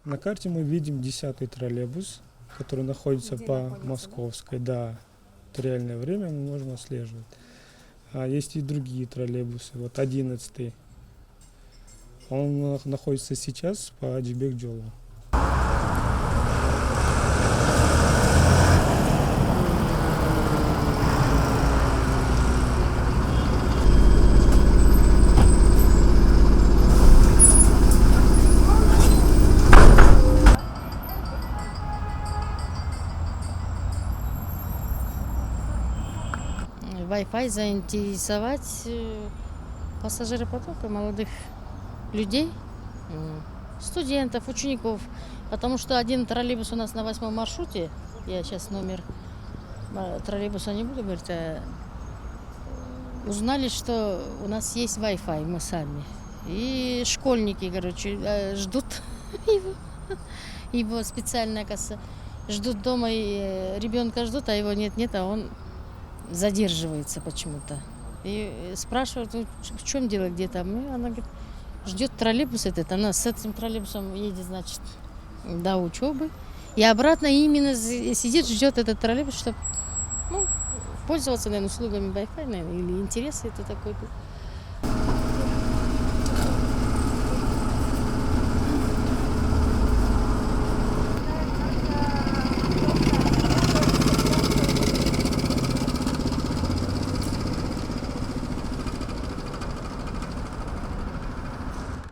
На карте мы видим 10-й троллейбус, который находится Где по находится, Московской. Да, это реальное время можно отслеживать. А есть и другие троллейбусы. Вот 11-й. Он находится сейчас по Аджибек-Джолу. Wi-Fi заинтересовать пассажиропотока молодых людей, студентов, учеников. Потому что один троллейбус у нас на 8-м маршруте, я сейчас номер троллейбуса не буду говорить, узнали, что у нас есть Wi-Fi, мы сами. И школьники, короче, ждут его специальная касса. Ждут дома, и ребенка ждут, а его нет, а он задерживается почему-то. И спрашивают, в чем дело, где там. И она говорит, ждет троллейбус этот. Она с этим троллейбусом едет, значит, до учебы. И обратно именно сидит, ждет этот троллейбус, чтобы пользоваться, наверное, услугами Wi-Fi, наверное, или интерес это такой-то.